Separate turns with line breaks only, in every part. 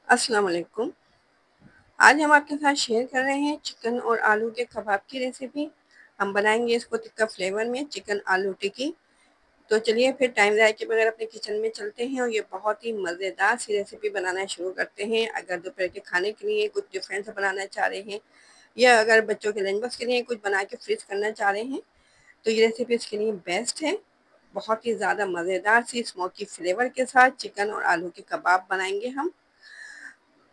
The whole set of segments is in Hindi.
अस्सलाम वालेकुम। आज हम आपके साथ शेयर कर रहे हैं चिकन और आलू के कबाब की रेसिपी। हम बनाएंगे इसको टिक्का फ्लेवर में चिकन आलू टिक्की। तो चलिए फिर टाइम ज़ाया किए बगैर अपने किचन में चलते हैं और ये बहुत ही मज़ेदार सी रेसिपी बनाना शुरू करते हैं। अगर दोपहर के खाने के लिए कुछ डिफरेंट सा बनाना चाह रहे हैं या अगर बच्चों के लंच बॉक्स के लिए कुछ बना के फ्रीज करना चाह रहे हैं तो ये रेसिपी इसके लिए बेस्ट है। बहुत ही ज़्यादा मज़ेदार सी स्मोकी फ्लेवर के साथ चिकन और आलू के कबाब बनाएंगे हम।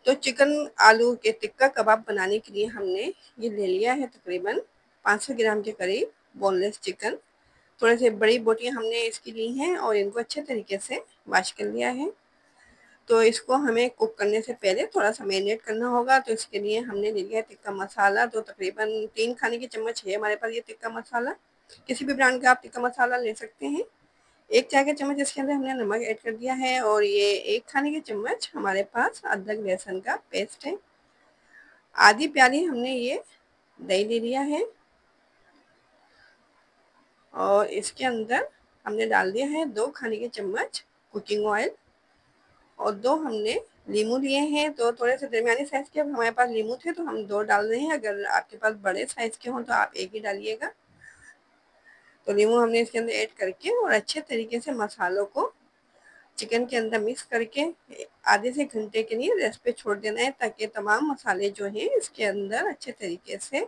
तो चिकन आलू के टिक्का कबाब बनाने के लिए हमने ये ले लिया है तकरीबन 500 ग्राम के करीब बोनलेस चिकन। थोड़े से बड़ी बोटियां हमने इसकी ली हैं और इनको अच्छे तरीके से वॉश कर लिया है। तो इसको हमें कुक करने से पहले थोड़ा सा मैरिनेट करना होगा। तो इसके लिए हमने ले लिया है टिक्का मसाला। तो तकरीबन 3 खाने की चम्मच है हमारे पास ये टिक्का मसाला। किसी भी ब्रांड का आप टिक्का मसाला ले सकते हैं। 1 चाय का चम्मच इसके अंदर हमने नमक ऐड कर दिया है और ये 1 खाने की चम्मच हमारे पास अदरक लहसुन का पेस्ट है। आधी प्याली हमने ये दही ले लिया है और इसके अंदर हमने डाल दिया है 2 खाने के चम्मच कुकिंग ऑयल और 2 हमने लीमू लिए हैं। तो थोड़े से दरमियानी साइज़ के हमारे पास लीमू थे तो हम 2 डाल रहे हैं। अगर आपके पास बड़े साइज़ के हों तो आप 1 ही डालिएगा। तो लीमू हमने इसके अंदर ऐड करके और अच्छे तरीके से मसालों को चिकन के अंदर मिक्स करके आधे से घंटे के लिए रेस्ट पे छोड़ देना है ताकि तमाम मसाले जो हैं इसके अंदर अच्छे तरीके से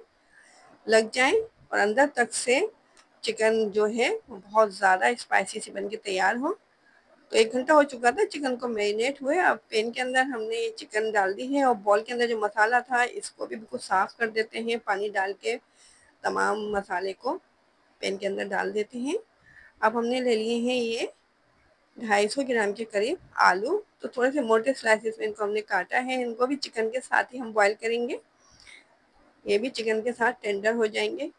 लग जाएं और अंदर तक से चिकन जो है वो बहुत ज़्यादा स्पाइसी सी बन के तैयार हो। तो 1 घंटा हो चुका था चिकन को मैरिनेट हुए। अब पैन के अंदर हमने ये चिकन डाल दी है और बॉल के अंदर जो मसाला था इसको भी बिल्कुल साफ़ कर देते हैं। पानी डाल के तमाम मसाले को पैन के अंदर डाल देते हैं। अब हमने ले लिए हैं ये 250 ग्राम के करीब आलू। तो थोड़े से मोटे स्लाइसेस में इनको हमने काटा है। इनको भी चिकन के साथ ही हम बॉईल करेंगे। ये भी चिकन के साथ टेंडर हो जाएंगे।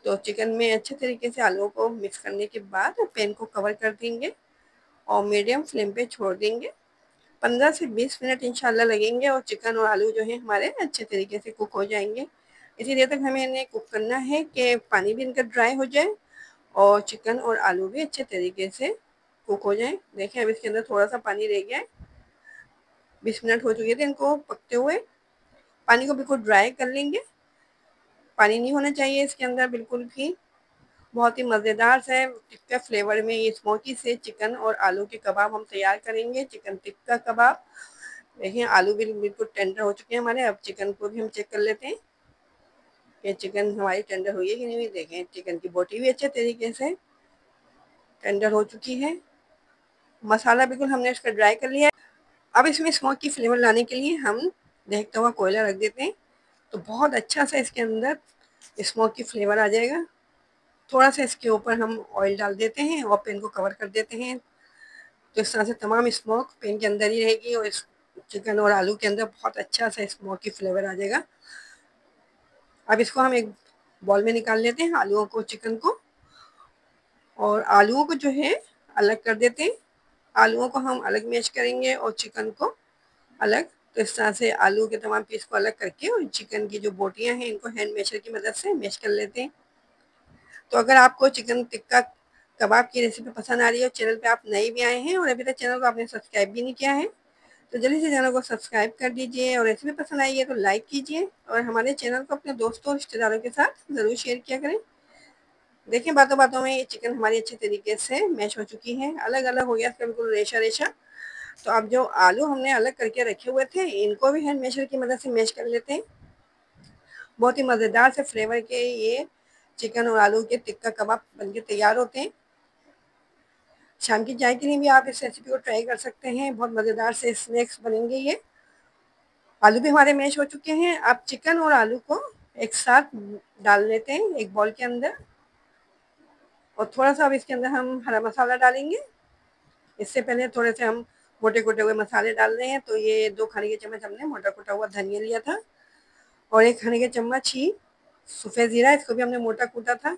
तो चिकन में अच्छे तरीके से आलूओं को मिक्स करने के बाद पैन को कवर कर देंगे और मीडियम फ्लेम पे छोड़ देंगे। 15 से 20 मिनट इंशाल्लाह लगेंगे और चिकन और आलू जो है हमारे अच्छे तरीके से कुक हो जाएंगे। इसी देर तक हमें इन्हें कुक करना है कि पानी भी इनका ड्राई हो जाए और चिकन और आलू भी अच्छे तरीके से कुक हो जाए। देखें अब इसके अंदर थोड़ा सा पानी रह गया है। 20 मिनट हो चुके थे इनको पकते हुए। पानी को बिल्कुल ड्राई कर लेंगे। पानी नहीं होना चाहिए इसके अंदर बिल्कुल भी। बहुत ही मज़ेदार से टिक्का फ्लेवर में ये स्मोकी से चिकन और आलू के कबाब हम तैयार करेंगे। चिकन टिक्का कबाब। देखिए आलू भी बिल्कुल टेंडर हो चुके हैं हमारे। अब चिकन को भी हम चेक कर लेते हैं कि चिकन हमारी टेंडर हुई है कि नहीं हुई। देखें चिकन की बोटी भी अच्छे तरीके से टेंडर हो चुकी है। मसाला बिल्कुल हमने इसका ड्राई कर लिया है। अब इसमें स्मोक की फ्लेवर लाने के लिए हम देखता हुआ कोयला रख देते हैं। तो बहुत अच्छा सा इसके अंदर स्मोक की फ्लेवर आ जाएगा। थोड़ा सा इसके ऊपर हम ऑयल डाल देते हैं और पैन को कवर कर देते हैं। तो इस तरह से तमाम स्मोक पैन के अंदर ही रहेगी और इस चिकन और आलू के अंदर बहुत अच्छा सा स्मोक की फ्लेवर आ जाएगा। अब इसको हम एक बॉल में निकाल लेते हैं आलूओं को चिकन को और आलूओं को जो है अलग कर देते हैं। आलूओं को हम अलग मैश करेंगे और चिकन को अलग। तो इस तरह से आलू के तमाम पीस को अलग करके और चिकन की जो बोटियां हैं इनको हैंड मैशर की मदद से मैश कर लेते हैं। तो अगर आपको चिकन टिक्का कबाब की रेसिपी पसंद आ रही है और चैनल पे आप नए भी आए हैं और अभी तक चैनल को आपने सब्सक्राइब भी नहीं किया है तो जल्दी से चैनल को सब्सक्राइब कर दीजिए और रेसिपी पसंद आई है तो लाइक कीजिए और हमारे चैनल को अपने दोस्तों और रिश्तेदारों के साथ ज़रूर शेयर किया करें। देखिए बातों बातों में ये चिकन हमारी अच्छे तरीके से मैश हो चुकी है। अलग अलग हो गया इसका बिल्कुल रेशा रेशा। तो अब जो आलू हमने अलग करके रखे हुए थे इनको भी हैंड मैशर की मदद से मैश कर लेते हैं। बहुत ही मज़ेदार से फ्लेवर के ये चिकन और आलू के टिक्का कबाब बनके तैयार होते हैं। शाम की चाय के लिए भी आप इस रेसिपी को ट्राई कर सकते हैं। बहुत मज़ेदार से स्नैक्स बनेंगे ये। आलू भी हमारे मैश हो चुके हैं। अब चिकन और आलू को एक साथ डाल लेते हैं एक बॉल के अंदर और थोड़ा सा अब इसके अंदर हम हरा मसाला डालेंगे। इससे पहले थोड़े से हम मोटे कुटे हुए मसाले डाल रहे हैं। तो ये 2 खाने के चम्मच हमने मोटा कुटा हुआ धनिया लिया था और 1 खाने के चम्मच ही सफ़ेद ज़ीरा, इसको भी हमने मोटा कूटा था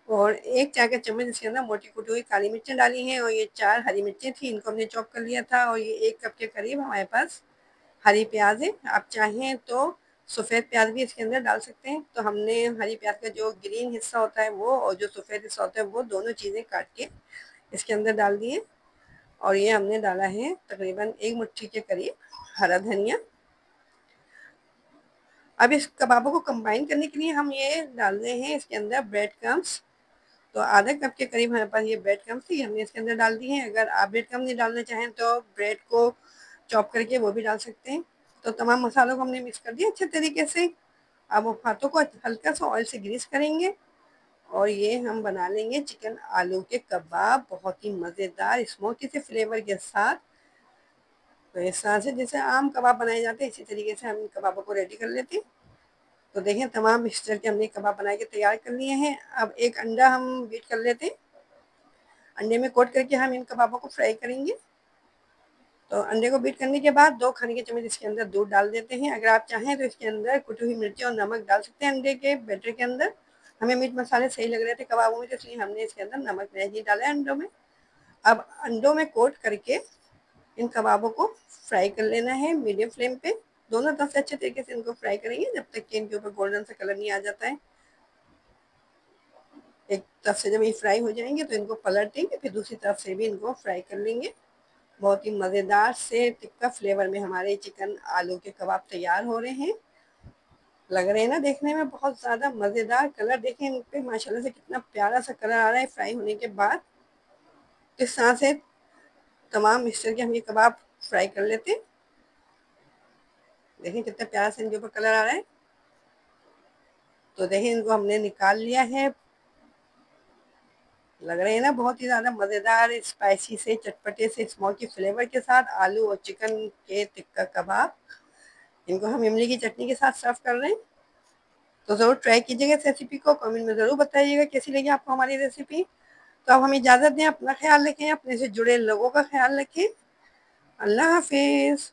और 1 चाय का चम्मच इसके अंदर मोटी कुटी हुई काली मिर्चें डाली हैं और ये 4 हरी मिर्चें थी इनको हमने चॉप कर लिया था और ये 1 कप के करीब हमारे पास हरी प्याज है। आप चाहें तो सफ़ेद प्याज भी इसके अंदर डाल सकते हैं। तो हमने हरी प्याज का जो ग्रीन हिस्सा होता है वो और जो सफ़ेद हिस्सा होता है वो दोनों चीज़ें काट के इसके अंदर डाल दिए और ये हमने डाला है तकरीबन 1 मुट्ठी के करीब हरा धनिया। अब इस कबाबों को कंबाइन करने के लिए हम ये डाल रहे हैं इसके अंदर ब्रेड क्रम्स। तो आधा कप के करीब हमारे पास ये ब्रेड क्रम्स थी, हमने इसके अंदर डाल दी हैं। अगर आप ब्रेड क्रम्स नहीं डालना चाहें तो ब्रेड को चॉप करके वो भी डाल सकते हैं। तो तमाम मसालों को हमने मिक्स कर दिया अच्छे तरीके से। अब वो हाथों को हल्का सा ऑयल से ग्रीस करेंगे और ये हम बना लेंगे चिकन आलू के कबाब, बहुत ही मज़ेदार स्मोकी से फ्लेवर के साथ। तो इस तरह से जैसे आम कबाब बनाए जाते हैं इसी तरीके से हम इन कबाबों को रेडी कर लेते हैं। तो देखें तमाम मिक्सचर के हमने कबाब बना के तैयार कर लिए हैं। अब एक अंडा हम बीट कर लेते हैं, अंडे में कोट करके हम इन कबाबों को फ्राई करेंगे। तो अंडे को बीट करने के बाद 2 खाने के चम्मच इसके अंदर दूध डाल देते हैं। अगर आप चाहें तो इसके अंदर कुटी हुई मिर्ची और नमक डाल सकते हैं अंडे के बैटर के अंदर। हमें मीट मसाले सही लग रहे थे कबाबों में, तो इसलिए हमने इसके अंदर नमक नहीं डाला है अंडों में। अब अंडों में कोट करके इन कबाबों को फ्राई कर लेना है मीडियम फ्लेम पे। दोनों तरफ से अच्छे तरीके से इनको फ्राई करेंगे जब तक कि इनके ऊपर गोल्डन सा कलर नहीं आ जाता है। एक तरफ से जब ये फ्राई हो जाएंगे तो इनको पलट देंगे, फिर दूसरी तरफ से भी इनको फ्राई कर लेंगे। बहुत ही मज़ेदार से टिक्का फ्लेवर में हमारे चिकन आलू के कबाब तैयार हो रहे हैं। लग रहे हैं ना देखने में बहुत ज़्यादा मज़ेदार। कलर देखें इन पे माशाल्लाह से कितना प्यारा सा कलर आ रहा है फ्राई होने के बाद। इस तरह से तमाम मिक्सचर के हम ये कबाब फ्राई कर लेते हैं। देखें कितना प्यारा से इनके ऊपर कलर आ रहा है। तो देखें इनको हमने निकाल लिया है। लग रहे हैं ना बहुत ही ज़्यादा मज़ेदार स्पाइसी से चटपटे से स्मोकी फ्लेवर के साथ आलू और चिकन के टिक्का कबाब। इनको हम इमली की चटनी के साथ सर्व कर रहे हैं। तो ज़रूर ट्राई कीजिएगा इस रेसिपी को, कमेंट में ज़रूर बताइएगा कैसी लगी आपको हमारी रेसिपी। तो अब हमें इजाज़त दें, अपना ख्याल रखें, अपने से जुड़े लोगों का ख्याल रखें। अल्लाह हाफिज़।